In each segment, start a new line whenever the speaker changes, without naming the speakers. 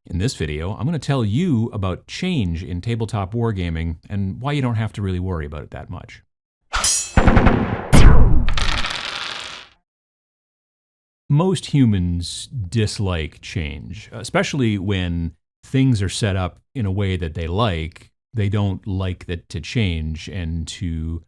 In this video, I'm going to tell you about change in tabletop wargaming and why you don't have to really worry about it that much. Most humans dislike change, especially when things are set up in a way that they like. They don't like that to change and to,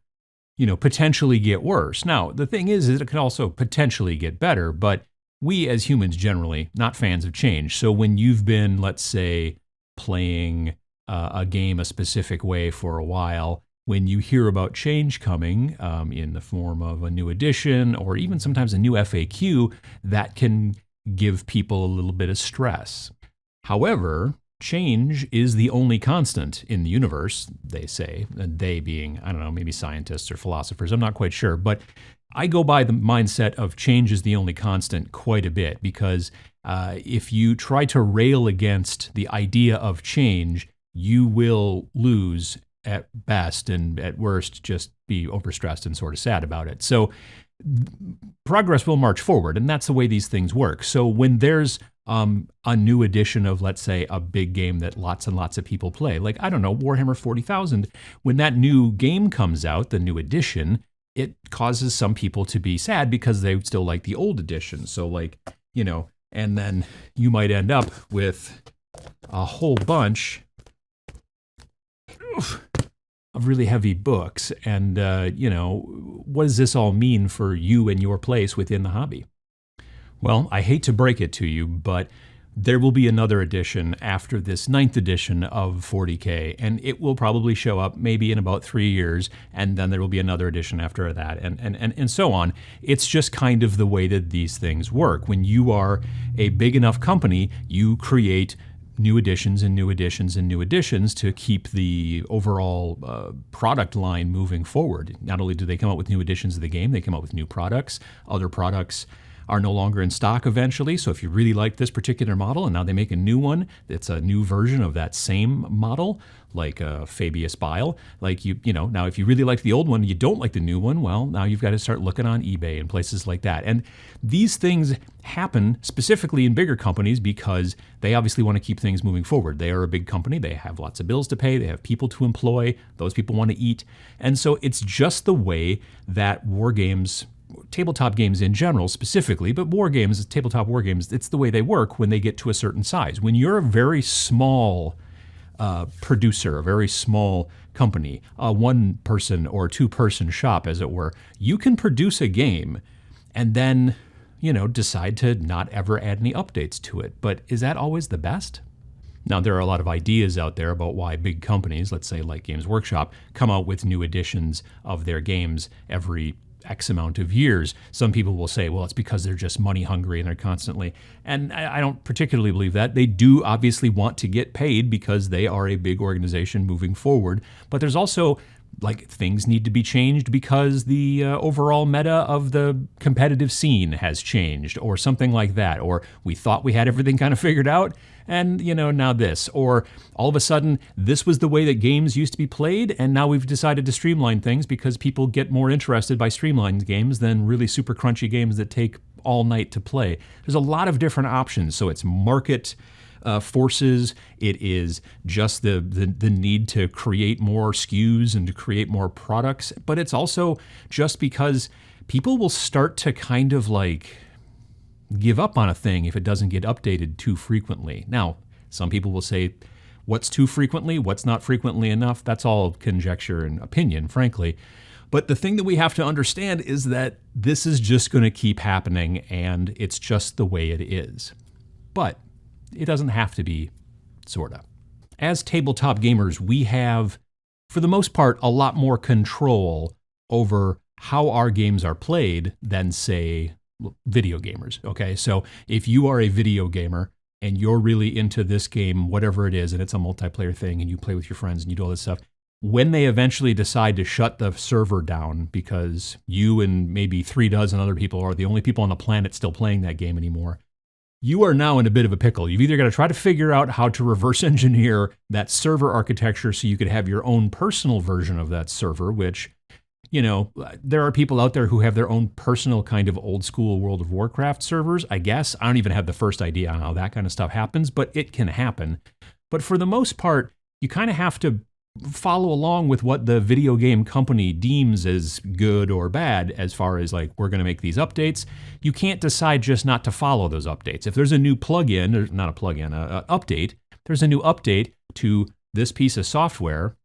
potentially get worse. Now, the thing is it can also potentially get better, but we as humans generally not fans of change. So when you've been, let's say, playing a game a specific way for a while, when you hear about change coming in the form of a new edition or even sometimes a new FAQ, that can give people a little bit of stress. However, change is the only constant in the universe, they say. They being, I don't know, maybe scientists or philosophers, I'm not quite sure. But I go by the mindset of change is the only constant quite a bit, because if you try to rail against the idea of change, you will lose at best, and at worst just be overstressed and sort of sad about it. So progress will march forward, and that's the way these things work. So when there's a new edition of, let's say, a big game that lots and lots of people play, like, I don't know, Warhammer 40,000, when that new game comes out, the new edition, it causes some people to be sad because they still like the old edition. So and then you might end up with a whole bunch of really heavy books. And, what does this all mean for you and your place within the hobby? Well, I hate to break it to you, but there will be another edition after this 9th edition of 40K, and it will probably show up maybe in about 3 years, and then there will be another edition after that, and so on. It's just kind of the way that these things work. When you are a big enough company, you create new editions and new editions and new editions to keep the overall product line moving forward. Not only do they come out with new editions of the game, they come out with new products. Other products are no longer in stock eventually. So if you really like this particular model and now they make a new one, it's a new version of that same model, like Fabius Bile. Now if you really like the old one, you don't like the new one, well, now you've got to start looking on eBay and places like that. And these things happen specifically in bigger companies because they obviously want to keep things moving forward. They are a big company. They have lots of bills to pay. They have people to employ. Those people want to eat. And so it's just the way that war games, tabletop games in general specifically, but war games, tabletop war games, it's the way they work when they get to a certain size. When you're a very small producer, a very small company, a one-person or two-person shop, as it were, you can produce a game and then, decide to not ever add any updates to it. But is that always the best? Now, there are a lot of ideas out there about why big companies, let's say like Games Workshop, come out with new editions of their games every X amount of years. Some people will say, well, it's because they're just money hungry and they're constantly, and I don't particularly believe that. They do obviously want to get paid because they are a big organization moving forward, but there's also things need to be changed because the overall meta of the competitive scene has changed or something like that, or we thought we had everything kind of figured out and now this, or all of a sudden this was the way that games used to be played and now we've decided to streamline things because people get more interested by streamlined games than really super crunchy games that take all night to play. There's a lot of different options, so it's market forces, it is just the need to create more SKUs and to create more products, but it's also just because people will start to kind of give up on a thing if it doesn't get updated too frequently. Now, some people will say, what's too frequently, what's not frequently enough? That's all conjecture and opinion, frankly. But the thing that we have to understand is that this is just going to keep happening and it's just the way it is. But it doesn't have to be, sorta. As tabletop gamers, we have, for the most part, a lot more control over how our games are played than, say, video gamers, okay? So if you are a video gamer and you're really into this game, whatever it is, and it's a multiplayer thing, and you play with your friends and you do all this stuff, when they eventually decide to shut the server down because you and maybe 3 dozen other people are the only people on the planet still playing that game anymore, you are now in a bit of a pickle. You've either got to try to figure out how to reverse engineer that server architecture so you could have your own personal version of that server, which, there are people out there who have their own personal kind of old school World of Warcraft servers, I guess. I don't even have the first idea on how that kind of stuff happens, but it can happen. But for the most part, you kind of have to follow along with what the video game company deems as good or bad as far as like, we're going to make these updates. You can't decide just not to follow those updates. If there's a new plugin, or not a plugin, an update, there's a new update to this piece of software,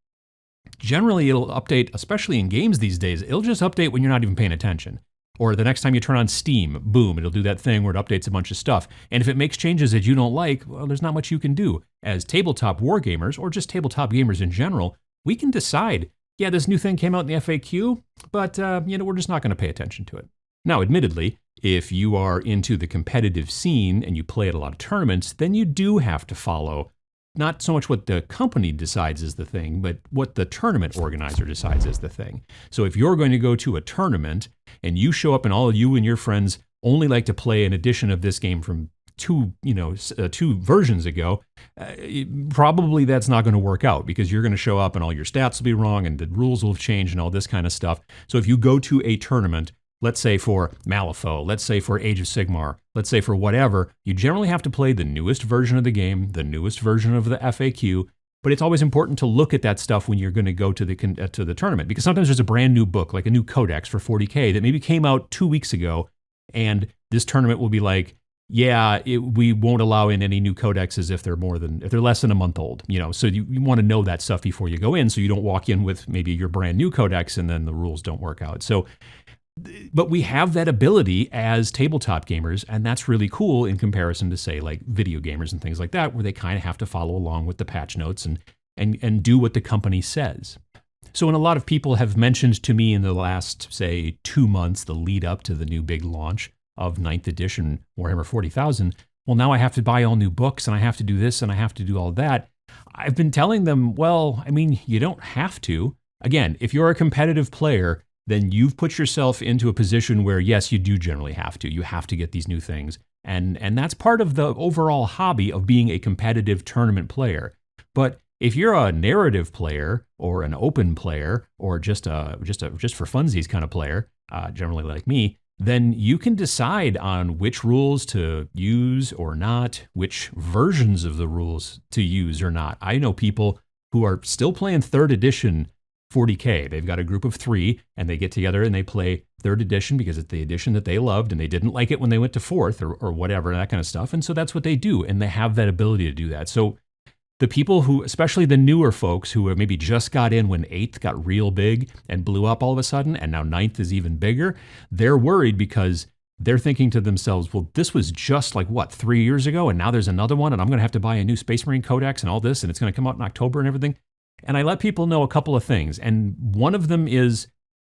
generally it'll update, especially in games these days, it'll just update when you're not even paying attention. Or the next time you turn on Steam, boom, it'll do that thing where it updates a bunch of stuff. And if it makes changes that you don't like, well, there's not much you can do. As tabletop wargamers, or just tabletop gamers in general, we can decide, yeah, this new thing came out in the FAQ, but we're just not going to pay attention to it. Now, admittedly, if you are into the competitive scene and you play at a lot of tournaments, then you do have to follow not so much what the company decides is the thing, but what the tournament organizer decides is the thing. So if you're going to go to a tournament and you show up and all of you and your friends only like to play an edition of this game from two versions ago, probably that's not going to work out, because you're going to show up and all your stats will be wrong and the rules will have changed and all this kind of stuff. So if you go to a tournament, let's say for Malifaux, let's say for Age of Sigmar, let's say for whatever, you generally have to play the newest version of the game, the newest version of the FAQ, but it's always important to look at that stuff when you're going to go to the tournament, because sometimes there's a brand new book, like a new codex for 40K that maybe came out 2 weeks ago, and this tournament will be like, yeah, we won't allow in any new codexes if they're less than a month old, so you want to know that stuff before you go in, so you don't walk in with maybe your brand new codex and then the rules don't work out. But we have that ability as tabletop gamers, and that's really cool in comparison to, say, like video gamers and things like that, where they kind of have to follow along with the patch notes and do what the company says. So when a lot of people have mentioned to me in the last, say, 2 months, the lead up to the new big launch of 9th edition Warhammer 40,000, well, now I have to buy all new books, and I have to do this, and I have to do all that. I've been telling them, well, I mean, you don't have to. Again, if you're a competitive player, then you've put yourself into a position where, yes, you do generally have to. You have to get these new things. And that's part of the overall hobby of being a competitive tournament player. But if you're a narrative player or an open player or just for funsies kind of player, generally like me, then you can decide on which rules to use or not, which versions of the rules to use or not. I know people who are still playing 3rd edition 40K. They've got a group of 3 and they get together and they play 3rd edition because it's the edition that they loved and they didn't like it when they went to 4th or whatever, that kind of stuff. And so that's what they do, and they have that ability to do that. So the people who, especially the newer folks who have maybe just got in when 8th got real big and blew up all of a sudden, and now 9th is even bigger, they're worried because they're thinking to themselves, well, this was just like, 3 years ago, and now there's another one, and I'm going to have to buy a new Space Marine Codex and all this, and it's going to come out in October and everything. And I let people know a couple of things, and one of them is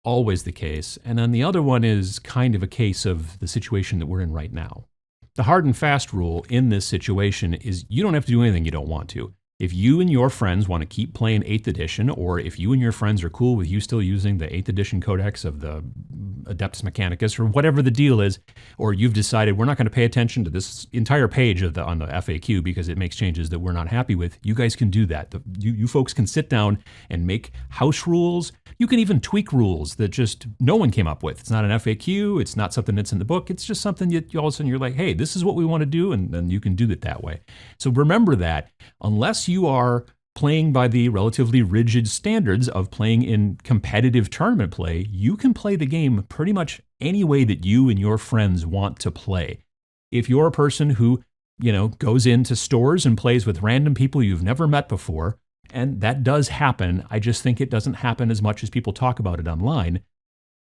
always the case, and then the other one is kind of a case of the situation that we're in right now. The hard and fast rule in this situation is you don't have to do anything you don't want to. If you and your friends want to keep playing 8th edition, or if you and your friends are cool with you still using the 8th edition codex of the Adeptus Mechanicus, or whatever the deal is, or you've decided we're not going to pay attention to this entire page on the FAQ because it makes changes that we're not happy with, you guys can do that. You folks can sit down and make house rules. You can even tweak rules that just no one came up with. It's not an FAQ. It's not something that's in the book. It's just something that all of a sudden you're like, hey, this is what we want to do, and then you can do it that way. So remember that unless you are playing by the relatively rigid standards of playing in competitive tournament play, you can play the game pretty much any way that you and your friends want to play. If you're a person who, goes into stores and plays with random people you've never met before, and that does happen, I just think it doesn't happen as much as people talk about it online,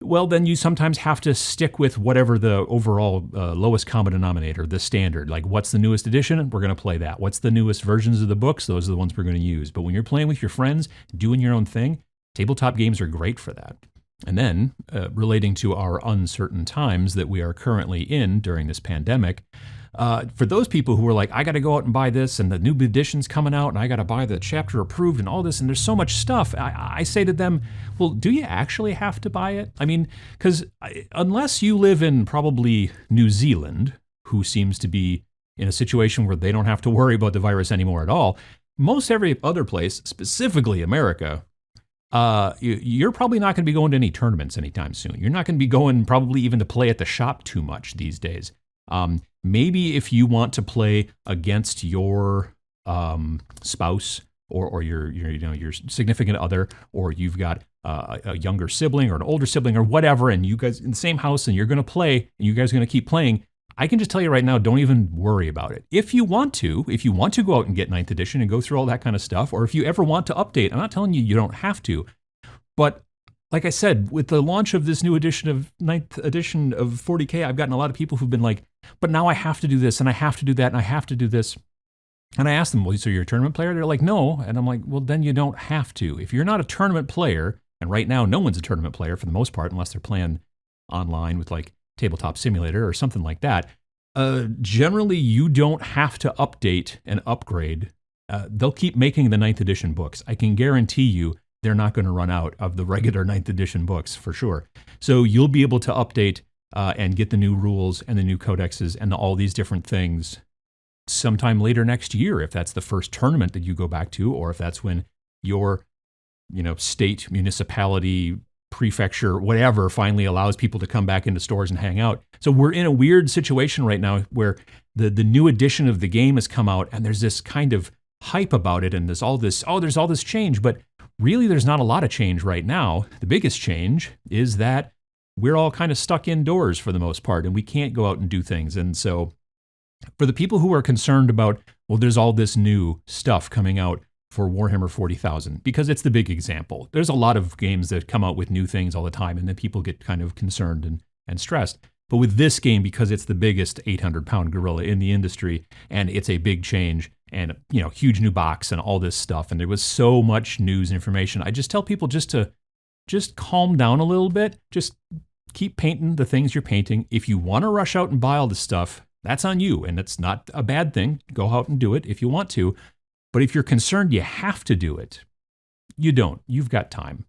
well, then you sometimes have to stick with whatever the overall lowest common denominator, the standard. Like, what's the newest edition? We're going to play that. What's the newest versions of the books? Those are the ones we're going to use. But when you're playing with your friends, doing your own thing, tabletop games are great for that. And then, relating to our uncertain times that we are currently in during this pandemic, for those people who are like, I got to go out and buy this, and the new edition's coming out, and I got to buy the chapter approved and all this, and there's so much stuff, I say to them, well, do you actually have to buy it? I mean, because unless you live in probably New Zealand, who seems to be in a situation where they don't have to worry about the virus anymore at all, most every other place, specifically America, you're probably not going to be going to any tournaments anytime soon. You're not going to be going probably even to play at the shop too much these days. Maybe if you want to play against your spouse or your significant other, or you've got a younger sibling or an older sibling or whatever, and you guys in the same house and you're going to play and you guys are going to keep playing, I can just tell you right now, don't even worry about it. If you want to go out and get 9th edition and go through all that kind of stuff, or if you ever want to update, I'm not telling you don't have to, but like I said, with the launch of this new edition of 9th edition of 40K, I've gotten a lot of people who've been like, but now I have to do this and I have to do that and I have to do this. And I asked them, well, so you're a tournament player? They're like, no. And I'm like, well, then you don't have to. If you're not a tournament player, and right now no one's a tournament player for the most part, unless they're playing online with like Tabletop Simulator or something like that, generally you don't have to update and upgrade. They'll keep making the 9th edition books. I can guarantee you they're not going to run out of the regular 9th edition books for sure. So you'll be able to update and get the new rules and the new codexes and all these different things sometime later next year, if that's the first tournament that you go back to, or if that's when your state, municipality, prefecture, whatever, finally allows people to come back into stores and hang out. So we're in a weird situation right now where the new edition of the game has come out and there's this kind of hype about it and there's all this change, but really there's not a lot of change right now. The biggest change is that we're all kind of stuck indoors for the most part and we can't go out and do things. And so for the people who are concerned about, well, there's all this new stuff coming out for Warhammer 40,000, because it's the big example. There's a lot of games that come out with new things all the time, and then people get kind of concerned and stressed. But with this game, because it's the biggest 800-pound gorilla in the industry, and it's a big change, and huge new box and all this stuff, and there was so much news and information, I just tell people just to calm down a little bit. Just keep painting the things you're painting. If you want to rush out and buy all this stuff, that's on you, and it's not a bad thing. Go out and do it if you want to. But if you're concerned you have to do it, you don't. You've got time.